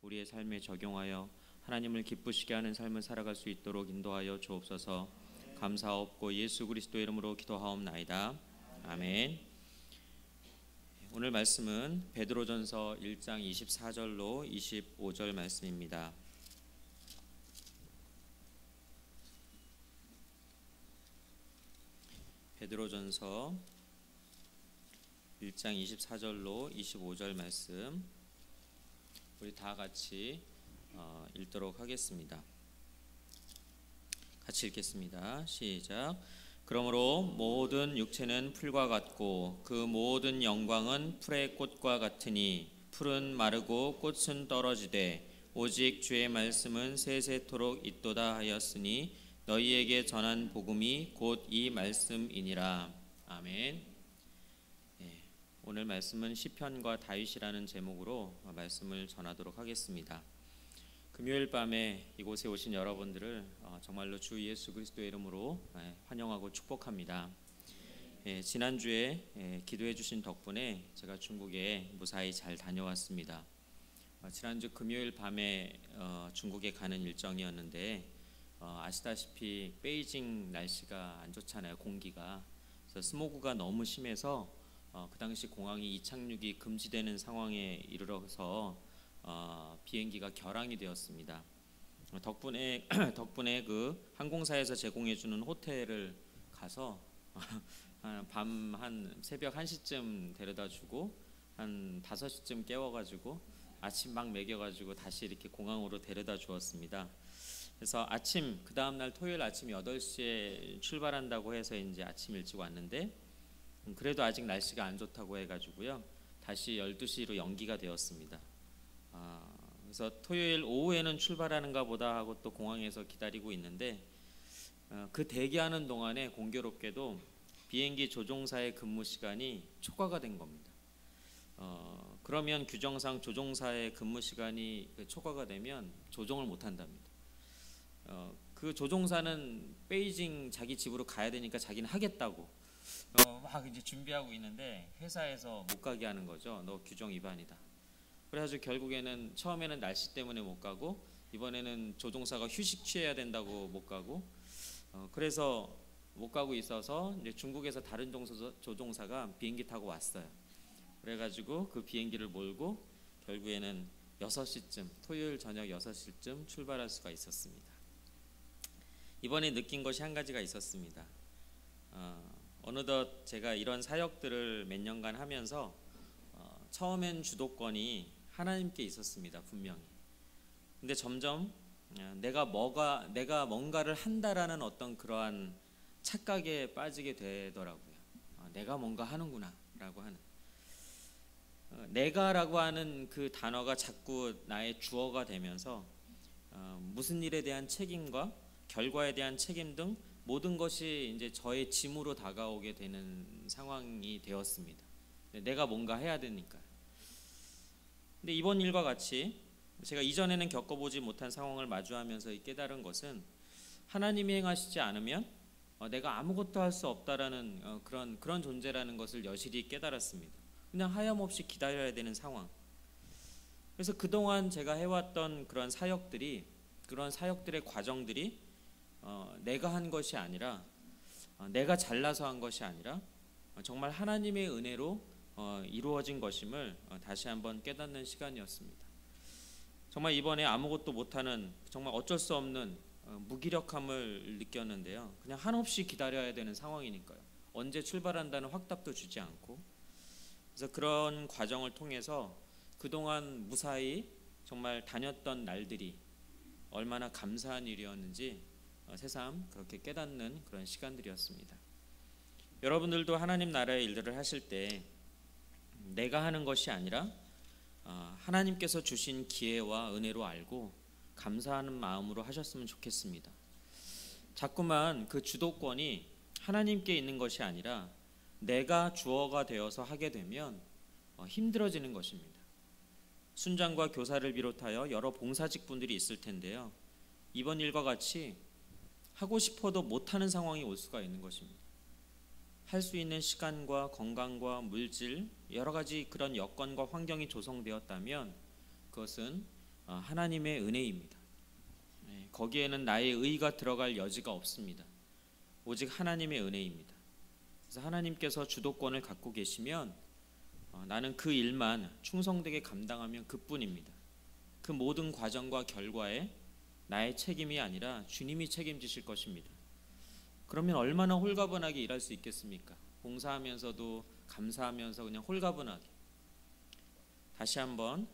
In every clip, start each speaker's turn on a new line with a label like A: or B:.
A: 우리의 삶에 적용하여 하나님을 기쁘시게 하는 삶을 살아갈 수 있도록 인도하여 주옵소서. 감사하옵고 예수 그리스도의 이름으로 기도하옵나이다. 아멘. 오늘 말씀은 베드로전서 1장 24절로 25절 말씀입니다. 베드로전서 1장 24절로 25절 말씀 우리 다 같이 읽도록 하겠습니다. 같이 읽겠습니다. 시작. 그러므로 모든 육체는 풀과 같고 그 모든 영광은 풀의 꽃과 같으니 풀은 마르고 꽃은 떨어지되 오직 주의 말씀은 세세토록 있도다 하였으니 너희에게 전한 복음이 곧 이 말씀이니라. 아멘. 오늘 말씀은 시편과 다윗이라는 제목으로 말씀을 전하도록 하겠습니다. 금요일 밤에 이곳에 오신 여러분들을 정말로 주 예수 그리스도의 이름으로 환영하고 축복합니다. 지난주에 기도해 주신 덕분에 제가 중국에 무사히 잘 다녀왔습니다. 지난주 금요일 밤에 중국에 가는 일정이었는데 아시다시피 베이징 날씨가 안 좋잖아요. 공기가. 그래서 스모그가 너무 심해서 그 당시 공항이 이착륙이 금지되는 상황에 이르러서 비행기가 결항이 되었습니다. 덕분에 그 항공사에서 제공해 주는 호텔을 가서 밤 한 새벽 1시쯤 데려다 주고 한 5시쯤 깨워가지고 아침 막 먹여가지고 다시 이렇게 공항으로 데려다 주었습니다. 그래서 그 다음날 토요일 아침 8시에 출발한다고 해서 이제 아침 일찍 왔는데 그래도 아직 날씨가 안 좋다고 해가지고요 다시 12시로 연기가 되었습니다. 그래서 토요일 오후에는 출발하는가 보다 하고 또 공항에서 기다리고 있는데 그 대기하는 동안에 공교롭게도 비행기 조종사의 근무 시간이 초과가 된 겁니다. 그러면 규정상 조종사의 근무 시간이 초과가 되면 조종을 못 한답니다. 그 조종사는 베이징 자기 집으로 가야 되니까 자기는 하겠다고 막 이제 준비하고 있는데 회사에서 못 가게 하는 거죠. 너 규정 위반이다. 그래가지고 결국에는 처음에는 날씨 때문에 못 가고 이번에는 조종사가 휴식 취해야 된다고 못 가고 그래서 못 가고 있어서 이제 중국에서 다른 조종사가 비행기 타고 왔어요. 그래가지고 그 비행기를 몰고 결국에는 6시쯤 토요일 저녁 6시쯤 출발할 수가 있었습니다. 이번에 느낀 것이 한 가지가 있었습니다. 어느덧 제가 이런 사역들을 몇 년간 하면서 처음엔 주도권이 하나님께 있었습니다. 분명히. 근데 점점 내가 뭔가를 한다라는 어떤 그러한 착각에 빠지게 되더라고요. 내가 뭔가 하는구나 라고 하는 내가라고 하는 그 단어가 자꾸 나의 주어가 되면서 무슨 일에 대한 책임과 결과에 대한 책임 등 모든 것이 이제 저의 짐으로 다가오게 되는 상황이 되었습니다. 내가 뭔가 해야 되니까. 근데 이번 일과 같이 제가 이전에는 겪어보지 못한 상황을 마주하면서 깨달은 것은 하나님이 행하시지 않으면 내가 아무것도 할 수 없다라는 그런 존재라는 것을 여실히 깨달았습니다. 그냥 하염없이 기다려야 되는 상황. 그래서 그동안 제가 해왔던 그런 사역들의 과정들이 내가 한 것이 아니라 내가 잘나서 한 것이 아니라 정말 하나님의 은혜로 이루어진 것임을 다시 한번 깨닫는 시간이었습니다. 정말 이번에 아무것도 못하는 정말 어쩔 수 없는 무기력함을 느꼈는데요. 그냥 한없이 기다려야 되는 상황이니까요. 언제 출발한다는 확답도 주지 않고 그래서 그런 과정을 통해서 그동안 무사히 정말 다녔던 날들이 얼마나 감사한 일이었는지 새삼 그렇게 깨닫는 그런 시간들이었습니다. 여러분들도 하나님 나라의 일들을 하실 때 내가 하는 것이 아니라 하나님께서 주신 기회와 은혜로 알고 감사하는 마음으로 하셨으면 좋겠습니다. 자꾸만 그 주도권이 하나님께 있는 것이 아니라 내가 주어가 되어서 하게 되면 힘들어지는 것입니다. 순장과 교사를 비롯하여 여러 봉사직분들이 있을 텐데요. 이번 일과 같이 하고 싶어도 못하는 상황이 올 수가 있는 것입니다. 할 수 있는 시간과 건강과 물질 여러 가지 그런 여건과 환경이 조성되었다면 그것은 하나님의 은혜입니다. 거기에는 나의 의가 들어갈 여지가 없습니다. 오직 하나님의 은혜입니다. 그래서 하나님께서 주도권을 갖고 계시면 나는 그 일만 충성되게 감당하면 그뿐입니다. 그 모든 과정과 결과에 나의 책임이 아니라 주님이 책임지실 것입니다. 그러면 얼마나 홀가분하게 일할 수 있겠습니까? 봉사하면서도 감사하면서 그냥 홀가분하게. 다시 한번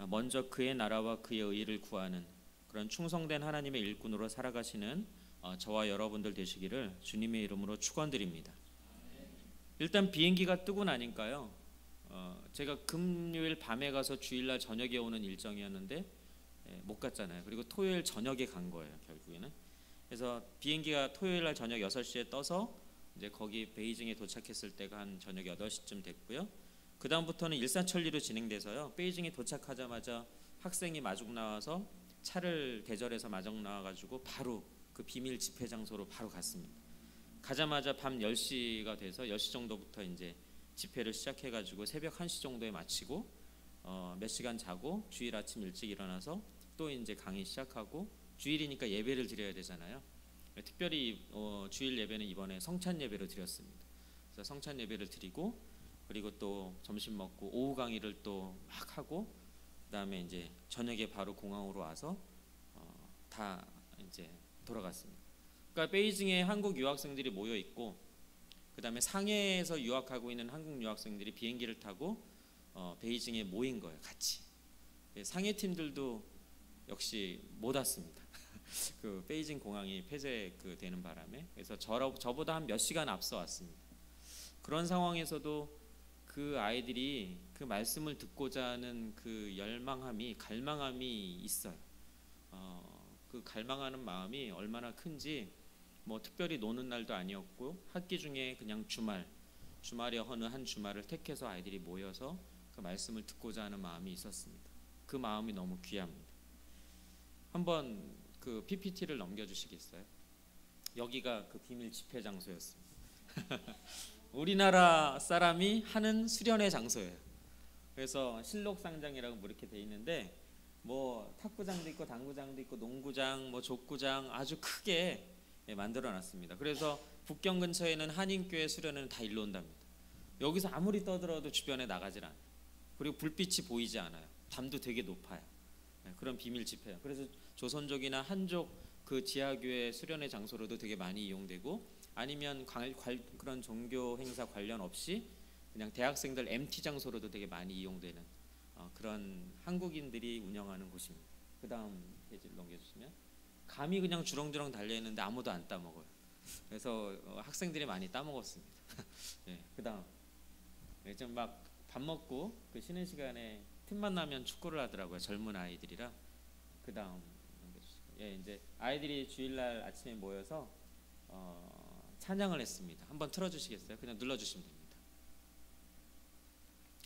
A: 먼저 그의 나라와 그의 의를 구하는 그런 충성된 하나님의 일꾼으로 살아가시는 저와 여러분들 되시기를 주님의 이름으로 축원드립니다. 일단 비행기가 뜨고 나니까요, 제가 금요일 밤에 가서 주일날 저녁에 오는 일정이었는데 못 갔잖아요. 그리고 토요일 저녁에 간 거예요, 결국에는. 그래서 비행기가 토요일날 저녁 6시에 떠서 이제 거기 베이징에 도착했을 때가 한 저녁 8시쯤 됐고요. 그 다음부터는 일사천리로 진행돼서요, 베이징에 도착하자마자 학생이 마중 나와서 차를 대절해서 마중 나와가지고 바로 그 비밀 집회 장소로 바로 갔습니다. 가자마자 밤 10시가 돼서 10시 정도부터 이제 집회를 시작해가지고 새벽 1시 정도에 마치고 몇 시간 자고 주일 아침 일찍 일어나서 또 이제 강의 시작하고, 주일이니까 예배를 드려야 되잖아요. 특별히 주일 예배는 이번에 성찬 예배로 드렸습니다. 그래서 성찬 예배를 드리고, 그리고 또 점심 먹고 오후 강의를 또 막 하고, 그다음에 이제 저녁에 바로 공항으로 와서 다 이제 돌아갔습니다. 그러니까 베이징에 한국 유학생들이 모여 있고, 그다음에 상해에서 유학하고 있는 한국 유학생들이 비행기를 타고 베이징에 모인 거예요, 같이. 상해 팀들도 역시 못 왔습니다. 그 베이징 공항이 폐쇄 되는 바람에. 그래서 저보다 한 몇 시간 앞서 왔습니다. 그런 상황에서도 그 아이들이 그 말씀을 듣고자 하는 그 열망함이, 갈망함이 있어요. 그 갈망하는 마음이 얼마나 큰지, 뭐 특별히 노는 날도 아니었고 학기 중에 그냥 주말에 어느 한 주말을 택해서 아이들이 모여서 그 말씀을 듣고자 하는 마음이 있었습니다. 그 마음이 너무 귀합니다. 한번 그 PPT를 넘겨주시겠어요? 여기가 그 비밀 집회 장소였습니다. 우리나라 사람이 하는 수련회 장소예요. 그래서 실록상장이라고 뭐 이렇게 돼 있는데, 뭐 탁구장도 있고 당구장도 있고 농구장, 뭐 족구장 아주 크게 만들어놨습니다. 그래서 북경 근처에는 한인교회 수련회는 다 일로 온답니다. 여기서 아무리 떠들어도 주변에 나가질 않아요. 그리고 불빛이 보이지 않아요. 담도 되게 높아요. 그런 비밀 집회예요. 그래서 조선족이나 한족 그 지하교회 수련회 장소로도 되게 많이 이용되고, 아니면 그런 종교 행사 관련 없이 그냥 대학생들 MT 장소로도 되게 많이 이용되는 그런 한국인들이 운영하는 곳입니다. 그 다음 페이지를 넘겨주시면, 감이 그냥 주렁주렁 달려있는데 아무도 안 따먹어요. 그래서 학생들이 많이 따먹었습니다. 네, 그 다음 좀 막 밥 먹고 그 쉬는 시간에 틈만 나면 축구를 하더라고요, 젊은 아이들이라. 그 다음 넘겨주시고, 이제 아이들이 주일날 아침에 모여서 찬양을 했습니다. 한번 틀어주시겠어요? 그냥 눌러주시면 됩니다.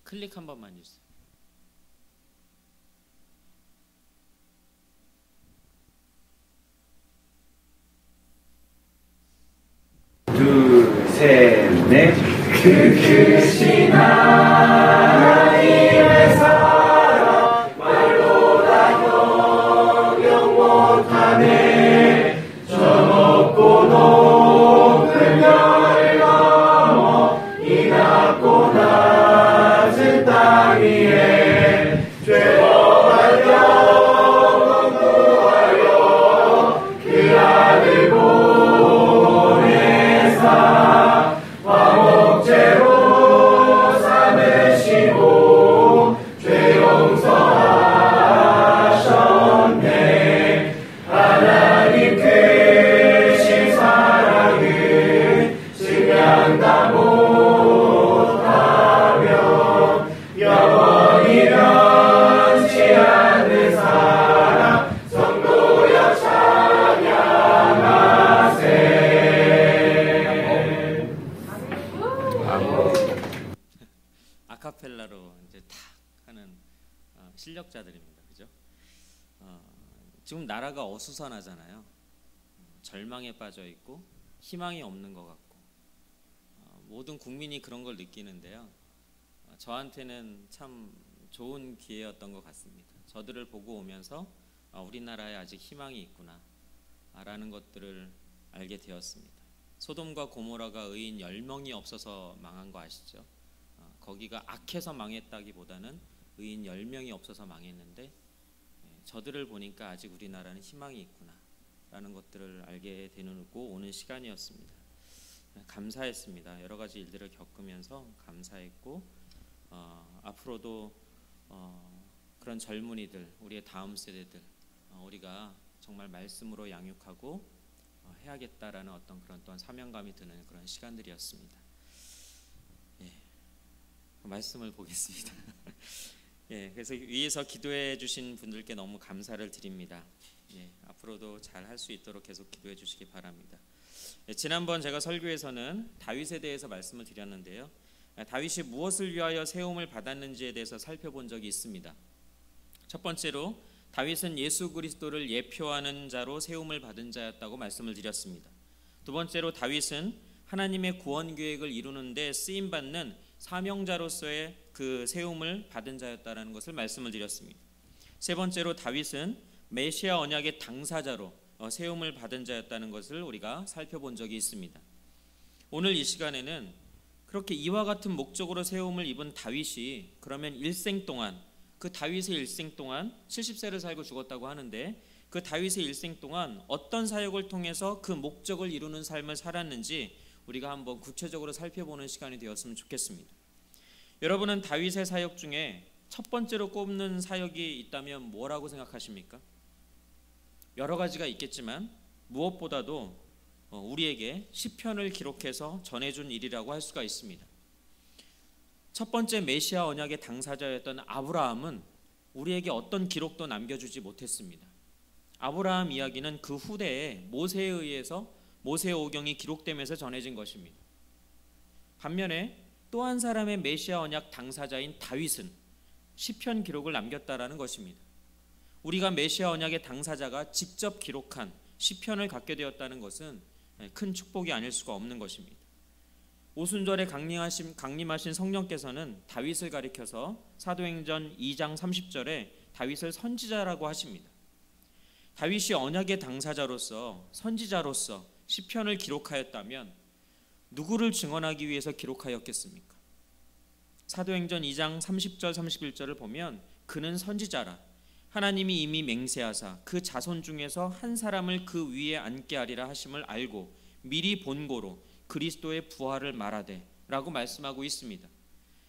A: 클릭 한 번만 해주세요.
B: 둘, 셋, 넷. 그 크신 하나님의 사랑 말로 다 형용 못하네. 저 높고 높은 별을 넘어 이 낮고 낮은 땅 위에 죄범한 영혼 구하여 그 아들 보내사 화목제로 삼으시고 죄 용서하셨네. 하나님 크신 사랑은 증량다 못하며 영원히 변치 않는 사랑 성도여 찬양하세.
A: 아카펠라로 이제 탁 하는 실력자들입니다. 그죠? 지금 나라가 어수선하잖아요. 절망에 빠져 있고 희망이 없는 것 같고, 모든 국민이 그런 걸 느끼는데요. 저한테는 참 좋은 기회였던 것 같습니다. 저들을 보고 오면서 우리나라에 아직 희망이 있구나 라는 것들을 알게 되었습니다. 소돔과 고모라가 의인 10명이 없어서 망한 거 아시죠? 거기가 악해서 망했다기보다는 의인 10명이 없어서 망했는데 저들을 보니까 아직 우리나라는 희망이 있구나 라는 것들을 알게 되고 오는 시간이었습니다. 감사했습니다. 여러 가지 일들을 겪으면서 감사했고 앞으로도 그런 젊은이들, 우리의 다음 세대들 우리가 정말 말씀으로 양육하고 해야겠다라는 어떤 그런 또한 사명감이 드는 그런 시간들이었습니다. 예, 말씀을 보겠습니다. 예, 그래서 위에서 기도해 주신 분들께 너무 감사를 드립니다. 예, 앞으로도 잘 할 수 있도록 계속 기도해 주시기 바랍니다. 예, 지난번 제가 설교에서는 다윗에 대해서 말씀을 드렸는데요. 다윗이 무엇을 위하여 세움을 받았는지에 대해서 살펴본 적이 있습니다. 첫 번째로 다윗은 예수 그리스도를 예표하는 자로 세움을 받은 자였다고 말씀을 드렸습니다. 두 번째로 다윗은 하나님의 구원 계획을 이루는 데 쓰임 받는 사명자로서의 그 세움을 받은 자였다라는 것을 말씀을 드렸습니다. 세 번째로 다윗은 메시아 언약의 당사자로 세움을 받은 자였다는 것을 우리가 살펴본 적이 있습니다. 오늘 이 시간에는 그렇게 이와 같은 목적으로 세움을 입은 다윗이 그러면 일생 동안, 그 다윗의 일생 동안 70세를 살고 죽었다고 하는데 그 다윗의 일생 동안 어떤 사역을 통해서 그 목적을 이루는 삶을 살았는지 우리가 한번 구체적으로 살펴보는 시간이 되었으면 좋겠습니다. 여러분은 다윗의 사역 중에 첫 번째로 꼽는 사역이 있다면 뭐라고 생각하십니까? 여러 가지가 있겠지만 무엇보다도 우리에게 시편을 기록해서 전해준 일이라고 할 수가 있습니다. 첫 번째 메시아 언약의 당사자였던 아브라함은 우리에게 어떤 기록도 남겨주지 못했습니다. 아브라함 이야기는 그 후대에 모세에 의해서 모세오경이 기록되면서 전해진 것입니다. 반면에 또 한 사람의 메시아 언약 당사자인 다윗은 시편 기록을 남겼다라는 것입니다. 우리가 메시아 언약의 당사자가 직접 기록한 시편을 갖게 되었다는 것은 큰 축복이 아닐 수가 없는 것입니다. 오순절에 강림하신 성령께서는 다윗을 가리켜서 사도행전 2장 30절에 다윗을 선지자라고 하십니다. 다윗이 언약의 당사자로서 선지자로서 시편을 기록하였다면 누구를 증언하기 위해서 기록하였겠습니까? 사도행전 2장 30절 31절을 보면 그는 선지자라 하나님이 이미 맹세하사 그 자손 중에서 한 사람을 그 위에 앉게 하리라 하심을 알고 미리 본고로 그리스도의 부활을 말하되 라고 말씀하고 있습니다.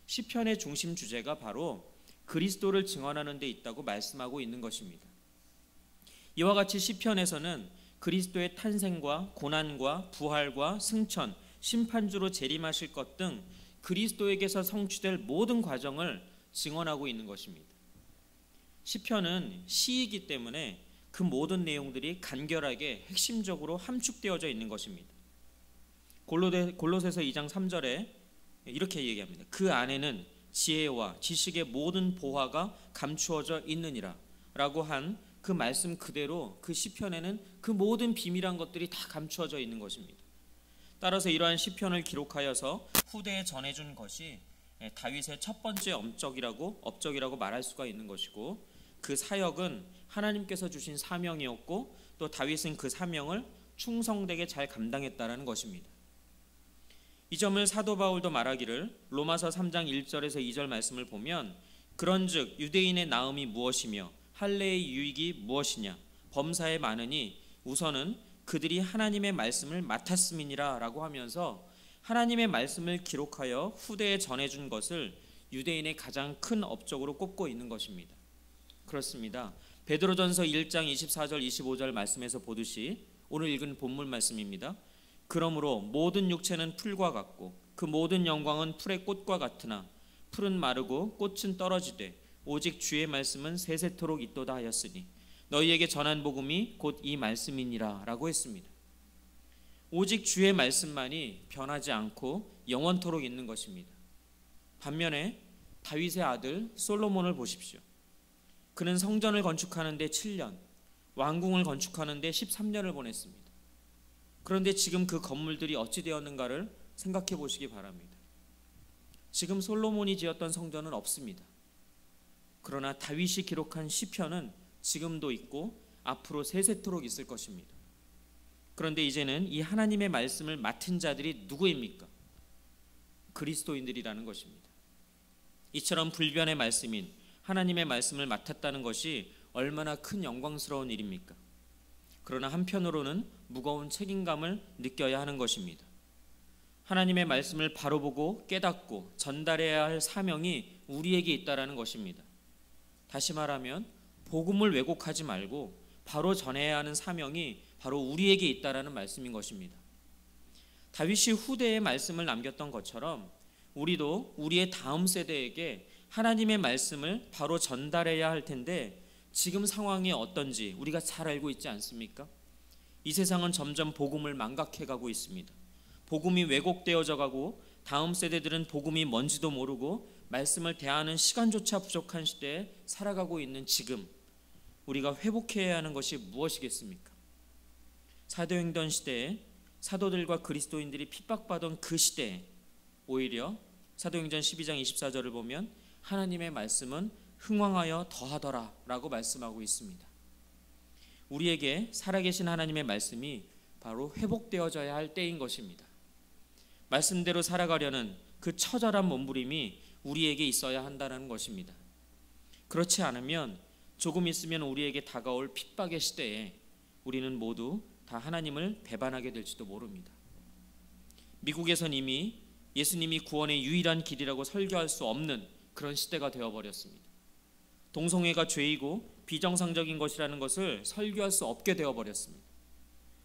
A: 시편의 중심 주제가 바로 그리스도를 증언하는 데 있다고 말씀하고 있는 것입니다. 이와 같이 시편에서는 그리스도의 탄생과 고난과 부활과 승천, 심판주로 재림하실 것 등 그리스도에게서 성취될 모든 과정을 증언하고 있는 것입니다. 시편은 시이기 때문에 그 모든 내용들이 간결하게 핵심적으로 함축되어져 있는 것입니다. 골로새서 2장 3절에 이렇게 얘기합니다. 그 안에는 지혜와 지식의 모든 보화가 감추어져 있느니라 라고 한 그 말씀 그대로 그 시편에는 그 모든 비밀한 것들이 다 감추어져 있는 것입니다. 따라서 이러한 시편을 기록하여서 후대에 전해준 것이 다윗의 첫 번째 업적이라고 말할 수가 있는 것이고 그 사역은 하나님께서 주신 사명이었고 또 다윗은 그 사명을 충성되게 잘 감당했다라는 것입니다. 이 점을 사도 바울도 말하기를 로마서 3장 1절에서 2절 말씀을 보면 그런즉 유대인의 나음이 무엇이며 할례의 유익이 무엇이냐 범사에 많으니 우선은 그들이 하나님의 말씀을 맡았음이니라 라고 하면서 하나님의 말씀을 기록하여 후대에 전해준 것을 유대인의 가장 큰 업적으로 꼽고 있는 것입니다. 그렇습니다. 베드로전서 1장 24절 25절 말씀에서 보듯이 오늘 읽은 본문 말씀입니다. 그러므로 모든 육체는 풀과 같고 그 모든 영광은 풀의 꽃과 같으나 풀은 마르고 꽃은 떨어지되 오직 주의 말씀은 세세토록 있도다 하였으니 너희에게 전한 복음이 곧 이 말씀이니라 라고 했습니다. 오직 주의 말씀만이 변하지 않고 영원토록 있는 것입니다. 반면에 다윗의 아들 솔로몬을 보십시오. 그는 성전을 건축하는 데 7년, 왕궁을 건축하는 데 13년을 보냈습니다. 그런데 지금 그 건물들이 어찌 되었는가를 생각해 보시기 바랍니다. 지금 솔로몬이 지었던 성전은 없습니다. 그러나 다윗이 기록한 시편은 지금도 있고 앞으로 세세토록 있을 것입니다. 그런데 이제는 이 하나님의 말씀을 맡은 자들이 누구입니까? 그리스도인들이라는 것입니다. 이처럼 불변의 말씀인 하나님의 말씀을 맡았다는 것이 얼마나 큰 영광스러운 일입니까? 그러나 한편으로는 무거운 책임감을 느껴야 하는 것입니다. 하나님의 말씀을 바로 보고 깨닫고 전달해야 할 사명이 우리에게 있다라는 것입니다. 다시 말하면 복음을 왜곡하지 말고 바로 전해야 하는 사명이 바로 우리에게 있다라는 말씀인 것입니다. 다윗이 후대에 말씀을 남겼던 것처럼 우리도 우리의 다음 세대에게 하나님의 말씀을 바로 전달해야 할 텐데 지금 상황이 어떤지 우리가 잘 알고 있지 않습니까? 이 세상은 점점 복음을 망각해가고 있습니다. 복음이 왜곡되어져 가고 다음 세대들은 복음이 뭔지도 모르고 말씀을 대하는 시간조차 부족한 시대에 살아가고 있는 지금 우리가 회복해야 하는 것이 무엇이겠습니까? 사도행전 시대에 사도들과 그리스도인들이 핍박받은 그 시대에 오히려 사도행전 12장 24절을 보면 하나님의 말씀은 흥왕하여 더하더라 라고 말씀하고 있습니다. 우리에게 살아계신 하나님의 말씀이 바로 회복되어져야 할 때인 것입니다. 말씀대로 살아가려는 그 처절한 몸부림이 우리에게 있어야 한다는 것입니다. 그렇지 않으면 조금 있으면 우리에게 다가올 핍박의 시대에 우리는 모두 다 하나님을 배반하게 될지도 모릅니다. 미국에선 이미 예수님이 구원의 유일한 길이라고 설교할 수 없는 그런 시대가 되어버렸습니다. 동성애가 죄이고 비정상적인 것이라는 것을 설교할 수 없게 되어버렸습니다.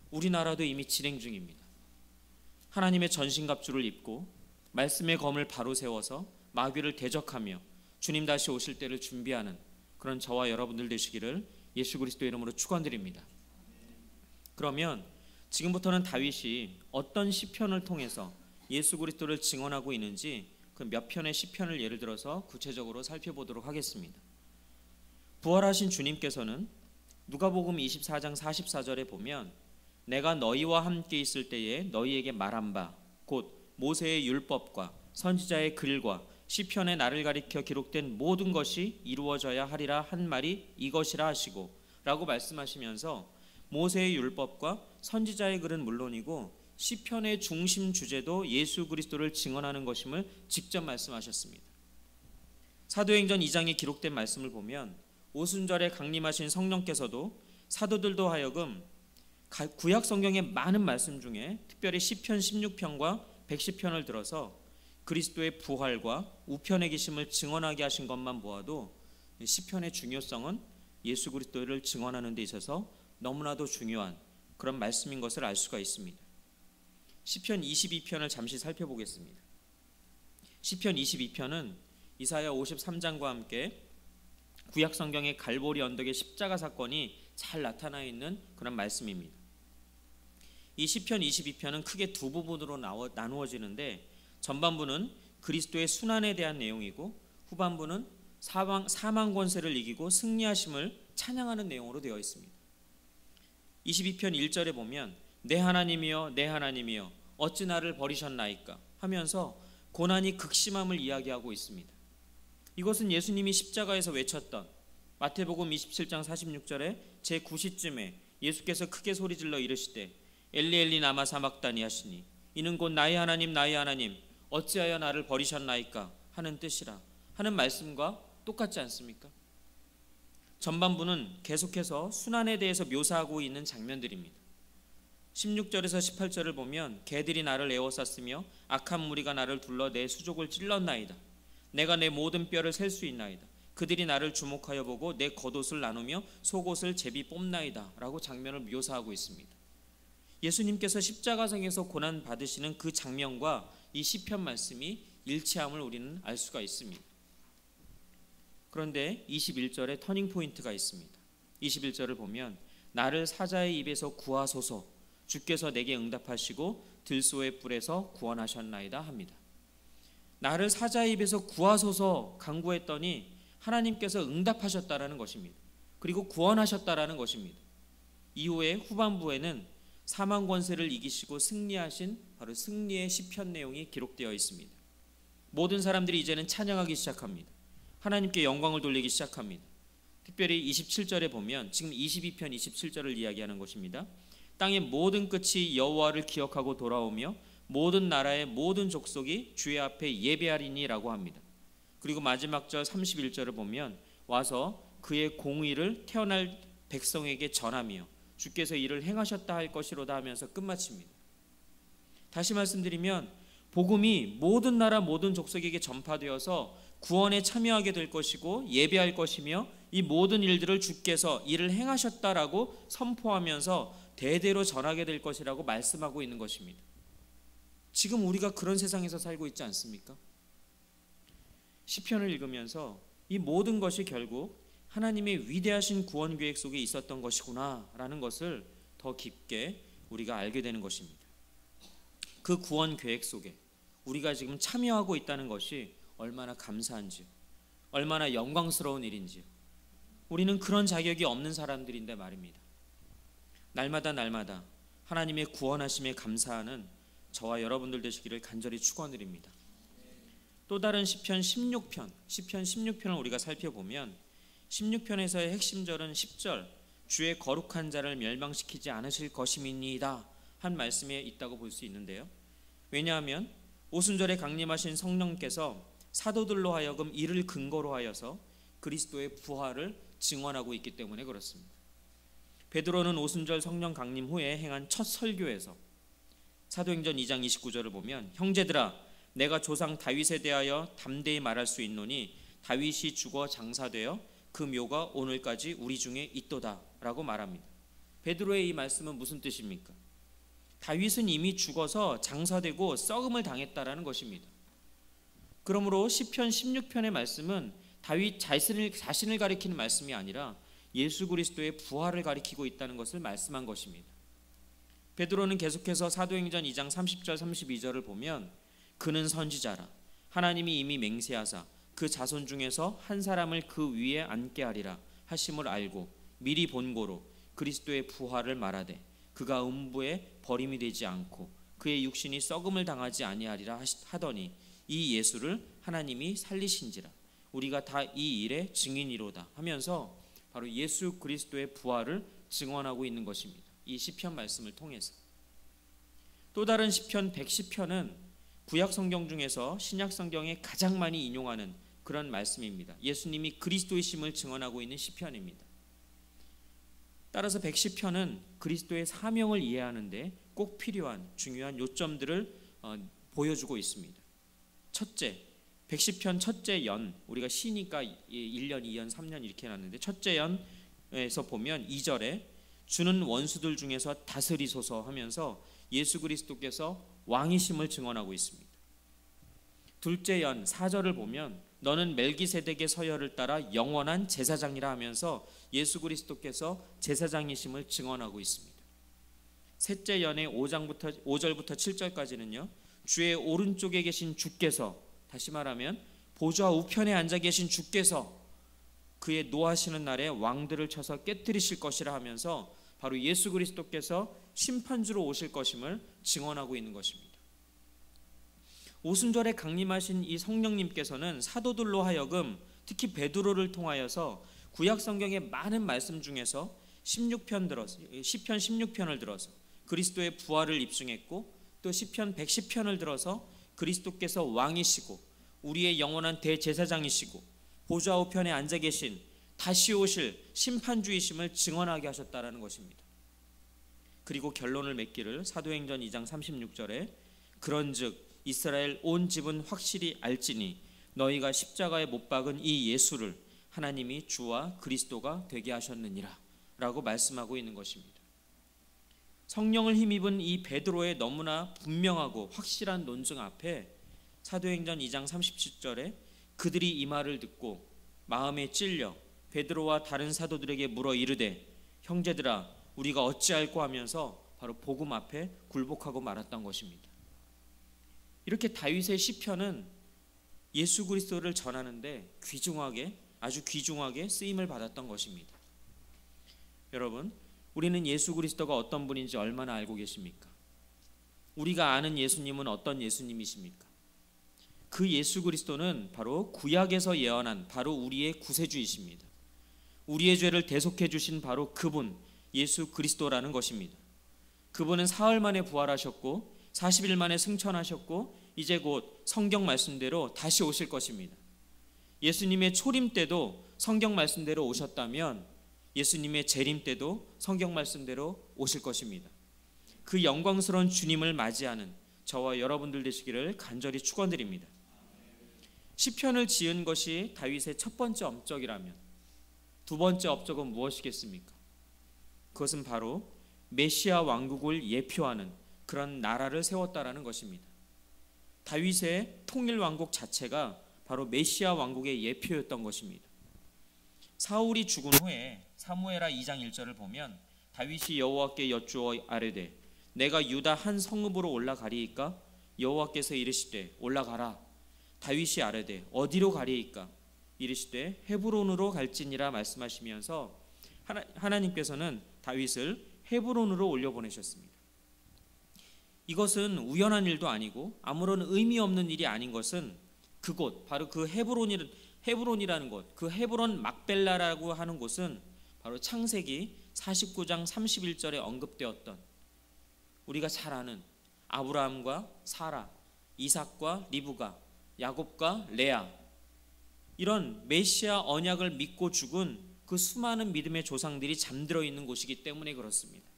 A: 우리나라도 이미 진행 중입니다. 하나님의 전신갑주를 입고 말씀의 검을 바로 세워서 마귀를 대적하며 주님 다시 오실 때를 준비하는 그런 저와 여러분들 되시기를 예수 그리스도의 이름으로 축원드립니다. 그러면 지금부터는 다윗이 어떤 시편을 통해서 예수 그리스도를 증언하고 있는지 그 몇 편의 시편을 예를 들어서 구체적으로 살펴보도록 하겠습니다. 부활하신 주님께서는 누가복음 24장 44절에 보면 내가 너희와 함께 있을 때에 너희에게 말한 바 곧 모세의 율법과 선지자의 글과 시편의 나를 가리켜 기록된 모든 것이 이루어져야 하리라 한 말이 이것이라 하시고 라고 말씀하시면서 모세의 율법과 선지자의 글은 물론이고 시편의 중심 주제도 예수 그리스도를 증언하는 것임을 직접 말씀하셨습니다. 사도행전 2장에 기록된 말씀을 보면 오순절에 강림하신 성령께서도 사도들도 하여금 구약 성경의 많은 말씀 중에 특별히 시편 16편과 110편을 들어서 그리스도의 부활과 우편의 계심을 증언하게 하신 것만 보아도 시편의 중요성은 예수 그리스도를 증언하는 데 있어서 너무나도 중요한 그런 말씀인 것을 알 수가 있습니다. 시편 22편을 잠시 살펴보겠습니다. 시편 22편은 이사야 53장과 함께 구약 성경의 갈보리 언덕의 십자가 사건이 잘 나타나 있는 그런 말씀입니다. 이 시편 22편은 크게 두 부분으로 나누어지는데 전반부는 그리스도의 순환에 대한 내용이고 후반부는 사망 권세를 이기고 승리하심을 찬양하는 내용으로 되어 있습니다. 22편 1절에 보면 내 하나님이여 내 하나님이여 어찌 나를 버리셨나이까 하면서 고난이 극심함을 이야기하고 있습니다. 이것은 예수님이 십자가에서 외쳤던 마태복음 27장 46절에 제9시쯤에 예수께서 크게 소리질러 이르시되 엘리 엘리 나마 사막다니 하시니 이는 곧 나의 하나님 나의 하나님 어찌하여 나를 버리셨나이까 하는 뜻이라 하는 말씀과 똑같지 않습니까? 전반부는 계속해서 순환에 대해서 묘사하고 있는 장면들입니다. 16절에서 18절을 보면 개들이 나를 에워쌌으며 악한 무리가 나를 둘러 내 수족을 찔렀나이다. 내가 내 모든 뼈를 셀 수 있나이다. 그들이 나를 주목하여 보고 내 겉옷을 나누며 속옷을 제비 뽑나이다 라고 장면을 묘사하고 있습니다. 예수님께서 십자가상에서 고난 받으시는 그 장면과 이 시편 말씀이 일치함을 우리는 알 수가 있습니다. 그런데 21절에 터닝 포인트가 있습니다. 21절을 보면 나를 사자의 입에서 구하소서 주께서 내게 응답하시고 들소의 뿔에서 구원하셨나이다 합니다. 나를 사자의 입에서 구하소서 간구했더니 하나님께서 응답하셨다라는 것입니다. 그리고 구원하셨다라는 것입니다. 이후에 후반부에는 사망 권세를 이기시고 승리하신 바로 승리의 시편 내용이 기록되어 있습니다. 모든 사람들이 이제는 찬양하기 시작합니다. 하나님께 영광을 돌리기 시작합니다. 특별히 27절에 보면 지금 22편 27절을 이야기하는 것입니다. 땅의 모든 끝이 여호와를 기억하고 돌아오며 모든 나라의 모든 족속이 주의 앞에 예배하리니라고 합니다. 그리고 마지막 절 31절을 보면 와서 그의 공의를 태어날 백성에게 전하며 주께서 이를 행하셨다 할 것이로다 하면서 끝마칩니다. 다시 말씀드리면 복음이 모든 나라 모든 족속에게 전파되어서 구원에 참여하게 될 것이고 예배할 것이며 이 모든 일들을 주께서 이를 행하셨다라고 선포하면서 대대로 전하게 될 것이라고 말씀하고 있는 것입니다. 지금 우리가 그런 세상에서 살고 있지 않습니까? 시편을 읽으면서 이 모든 것이 결국 하나님의 위대하신 구원 계획 속에 있었던 것이구나라는 것을 더 깊게 우리가 알게 되는 것입니다. 그 구원 계획 속에 우리가 지금 참여하고 있다는 것이 얼마나 감사한지요, 얼마나 영광스러운 일인지요. 우리는 그런 자격이 없는 사람들인데 말입니다. 날마다 하나님의 구원하심에 감사하는 저와 여러분들 되시기를 간절히 축원드립니다. 또 다른 시편 16편을 우리가 살펴보면 16편에서의 핵심절은 10절 주의 거룩한 자를 멸망시키지 않으실 것임이니이다 한 말씀에 있다고 볼 수 있는데요. 왜냐하면 오순절에 강림하신 성령께서 사도들로 하여금 이를 근거로 하여서 그리스도의 부활을 증언하고 있기 때문에 그렇습니다. 베드로는 오순절 성령 강림 후에 행한 첫 설교에서 사도행전 2장 29절을 보면 형제들아 내가 조상 다윗에 대하여 담대히 말할 수 있노니 다윗이 죽어 장사되어 그 묘가 오늘까지 우리 중에 있도다 라고 말합니다. 베드로의 이 말씀은 무슨 뜻입니까? 다윗은 이미 죽어서 장사되고 썩음을 당했다라는 것입니다. 그러므로 시편 16편의 말씀은 다윗 자신을 가리키는 말씀이 아니라 예수 그리스도의 부활을 가리키고 있다는 것을 말씀한 것입니다. 베드로는 계속해서 사도행전 2장 30절 32절을 보면 그는 선지자라 하나님이 이미 맹세하사 그 자손 중에서 한 사람을 그 위에 앉게 하리라 하심을 알고 미리 본고로 그리스도의 부활을 말하되 그가 음부에 버림이 되지 않고 그의 육신이 썩음을 당하지 아니하리라 하더니 이 예수를 하나님이 살리신지라 우리가 다 이 일의 증인이로다 하면서 바로 예수 그리스도의 부활을 증언하고 있는 것입니다. 이 시편 말씀을 통해서. 또 다른 시편 110편은 구약 성경 중에서 신약 성경에 가장 많이 인용하는 그런 말씀입니다. 예수님이 그리스도이심을 증언하고 있는 시편입니다. 따라서 110편은 그리스도의 사명을 이해하는데 꼭 필요한 중요한 요점들을 보여주고 있습니다. 첫째, 110편 첫째 연, 우리가 시니까 1년, 2년, 3년 이렇게 해놨는데 첫째 연에서 보면 2절에 주는 원수들 중에서 다스리소서 하면서 예수 그리스도께서 왕이심을 증언하고 있습니다. 둘째 연 4절을 보면 너는 멜기세덱의 서열을 따라 영원한 제사장이라 하면서 예수 그리스도께서 제사장이심을 증언하고 있습니다. 셋째 연의 5절부터 7절까지는요. 주의 오른쪽에 계신 주께서, 다시 말하면 보좌 우편에 앉아 계신 주께서 그의 노하시는 날에 왕들을 쳐서 깨뜨리실 것이라 하면서 바로 예수 그리스도께서 심판주로 오실 것임을 증언하고 있는 것입니다. 오순절에 강림하신 이 성령님께서는 사도들로 하여금 특히 베드로를 통하여서 구약 성경의 많은 말씀 중에서 16편 들어서 시편 16편을 들어서 그리스도의 부활을 입증했고 또 시편 110편을 들어서 그리스도께서 왕이시고 우리의 영원한 대제사장이시고 보좌 우편에 앉아 계신 다시 오실 심판주이심을 증언하게 하셨다라는 것입니다. 그리고 결론을 맺기를 사도행전 2장 36절에 그런즉 이스라엘 온 집은 확실히 알지니 너희가 십자가에 못 박은 이 예수를 하나님이 주와 그리스도가 되게 하셨느니라 라고 말씀하고 있는 것입니다. 성령을 힘입은 이 베드로의 너무나 분명하고 확실한 논증 앞에 사도행전 2장 37절에 그들이 이 말을 듣고 마음에 찔려 베드로와 다른 사도들에게 물어 이르되 형제들아 우리가 어찌할꼬 하면서 바로 복음 앞에 굴복하고 말았던 것입니다. 이렇게 다윗의 시편은 예수 그리스도를 전하는데 아주 귀중하게 쓰임을 받았던 것입니다. 여러분, 우리는 예수 그리스도가 어떤 분인지 얼마나 알고 계십니까? 우리가 아는 예수님은 어떤 예수님이십니까? 그 예수 그리스도는 바로 구약에서 예언한 바로 우리의 구세주이십니다. 우리의 죄를 대속해 주신 바로 그분 예수 그리스도라는 것입니다. 그분은 사흘 만에 부활하셨고 40일 만에 승천하셨고 이제 곧 성경 말씀대로 다시 오실 것입니다. 예수님의 초림 때도 성경 말씀대로 오셨다면 예수님의 재림 때도 성경 말씀대로 오실 것입니다. 그 영광스러운 주님을 맞이하는 저와 여러분들 되시기를 간절히 축원드립니다. 시편을 지은 것이 다윗의 첫 번째 업적이라면 두 번째 업적은 무엇이겠습니까? 그것은 바로 메시아 왕국을 예표하는 그런 나라를 세웠다라는 것입니다. 다윗의 통일 왕국 자체가 바로 메시아 왕국의 예표였던 것입니다. 사울이 죽은 후에 사무엘하 2장 1절을 보면 다윗이 여호와께 여쭈어 아뢰되 내가 유다 한 성읍으로 올라가리이까? 여호와께서 이르시되 올라가라. 다윗이 아뢰되 어디로 가리이까? 이르시되 헤브론으로 갈지니라 말씀하시면서 하나님께서는 다윗을 헤브론으로 올려보내셨습니다. 이것은 우연한 일도 아니고 아무런 의미 없는 일이 아닌 것은 그곳 바로 그 헤브론이라는 곳, 그 헤브론 막벨라라고 하는 곳은 바로 창세기 49장 31절에 언급되었던 우리가 잘 아는 아브라함과 사라, 이삭과 리브가, 야곱과 레아, 이런 메시아 언약을 믿고 죽은 그 수많은 믿음의 조상들이 잠들어 있는 곳이기 때문에 그렇습니다.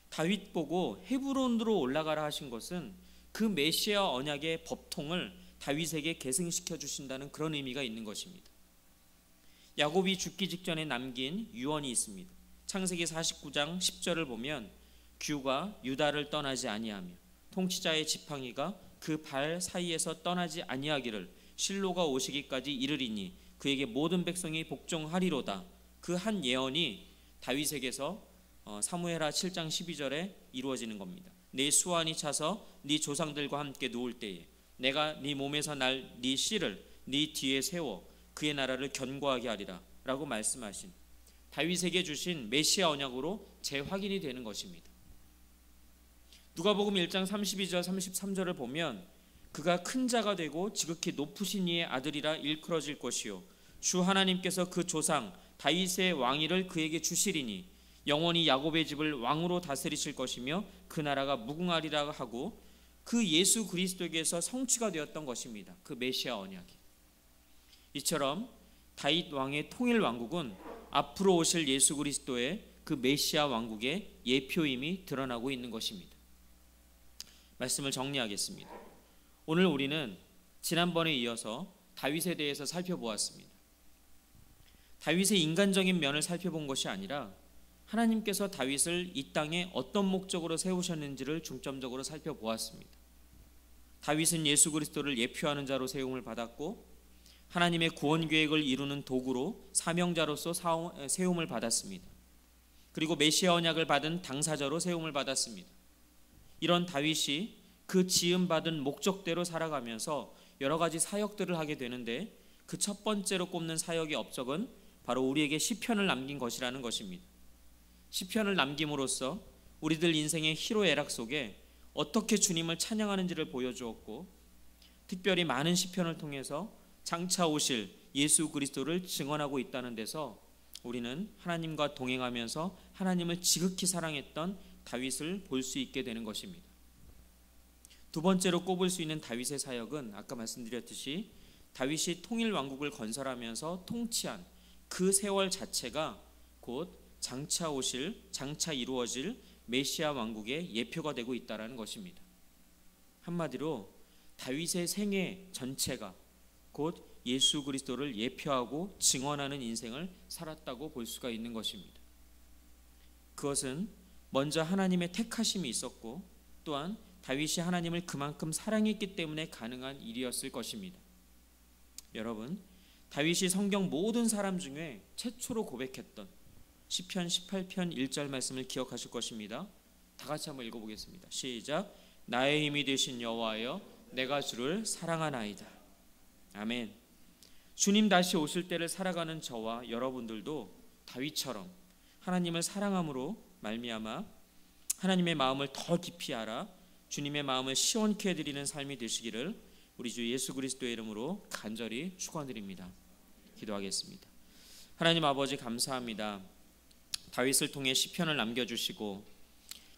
A: 다윗 보고 헤브론으로 올라가라 하신 것은 그 메시아 언약의 법통을 다윗에게 계승시켜 주신다는 그런 의미가 있는 것입니다. 야곱이 죽기 직전에 남긴 유언이 있습니다. 창세기 49장 10절을 보면 규가 유다를 떠나지 아니하며 통치자의 지팡이가 그 발 사이에서 떠나지 아니하기를 실로가 오시기까지 이르리니 그에게 모든 백성이 복종하리로다. 그 한 예언이 다윗에게서 사무엘하 7장 12절에 이루어지는 겁니다. 내 수완이 차서 네 조상들과 함께 누울 때에 내가 네 몸에서 날 네 씨를 네 뒤에 세워 그의 나라를 견고하게 하리라 라고 말씀하신 다윗에게 주신 메시아 언약으로 재확인이 되는 것입니다. 누가복음 1장 32절 33절을 보면 그가 큰 자가 되고 지극히 높으신 이의 아들이라 일컬어질 것이요 주 하나님께서 그 조상 다윗의 왕위를 그에게 주시리니 영원히 야곱의 집을 왕으로 다스리실 것이며 그 나라가 무궁하리라 하고 그 예수 그리스도에게서 성취가 되었던 것입니다. 그 메시아 언약이. 이처럼 다윗 왕의 통일 왕국은 앞으로 오실 예수 그리스도의 그 메시아 왕국의 예표임이 드러나고 있는 것입니다. 말씀을 정리하겠습니다. 오늘 우리는 지난번에 이어서 다윗에 대해서 살펴보았습니다. 다윗의 인간적인 면을 살펴본 것이 아니라 하나님께서 다윗을 이 땅에 어떤 목적으로 세우셨는지를 중점적으로 살펴보았습니다. 다윗은 예수 그리스도를 예표하는 자로 세움을 받았고 하나님의 구원 계획을 이루는 도구로 사명자로서 세움을 받았습니다. 그리고 메시아 언약을 받은 당사자로 세움을 받았습니다. 이런 다윗이 그 지음받은 목적대로 살아가면서 여러 가지 사역들을 하게 되는데 그 첫 번째로 꼽는 사역의 업적은 바로 우리에게 시편을 남긴 것이라는 것입니다. 시편을 남김으로써 우리들 인생의 희로애락 속에 어떻게 주님을 찬양하는지를 보여주었고 특별히 많은 시편을 통해서 장차 오실 예수 그리스도를 증언하고 있다는 데서 우리는 하나님과 동행하면서 하나님을 지극히 사랑했던 다윗을 볼 수 있게 되는 것입니다. 두 번째로 꼽을 수 있는 다윗의 사역은 아까 말씀드렸듯이 다윗이 통일 왕국을 건설하면서 통치한 그 세월 자체가 곧 장차 이루어질 메시아 왕국의 예표가 되고 있다는 것입니다. 한마디로 다윗의 생애 전체가 곧 예수 그리스도를 예표하고 증언하는 인생을 살았다고 볼 수가 있는 것입니다. 그것은 먼저 하나님의 택하심이 있었고 또한 다윗이 하나님을 그만큼 사랑했기 때문에 가능한 일이었을 것입니다. 여러분, 다윗이 성경 모든 사람 중에 최초로 고백했던 시편 18편 1절 말씀을 기억하실 것입니다. 다 같이 한번 읽어보겠습니다. 시작. 나의 힘이 되신 여호와여 내가 주를 사랑하나이다. 아멘. 주님 다시 오실 때를 살아가는 저와 여러분들도 다윗처럼 하나님을 사랑함으로 말미암아 하나님의 마음을 더 깊이 알아 주님의 마음을 시원케 해드리는 삶이 되시기를 우리 주 예수 그리스도의 이름으로 간절히 축원드립니다. 기도하겠습니다. 하나님 아버지 감사합니다. 다윗을 통해 시편을 남겨주시고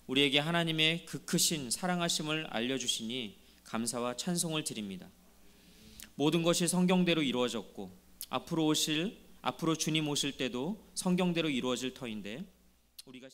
A: 우리에게 하나님의 그 크신 사랑하심을 알려주시니 감사와 찬송을 드립니다. 모든 것이 성경대로 이루어졌고 앞으로 주님 오실 때도 성경대로 이루어질 터인데 우리가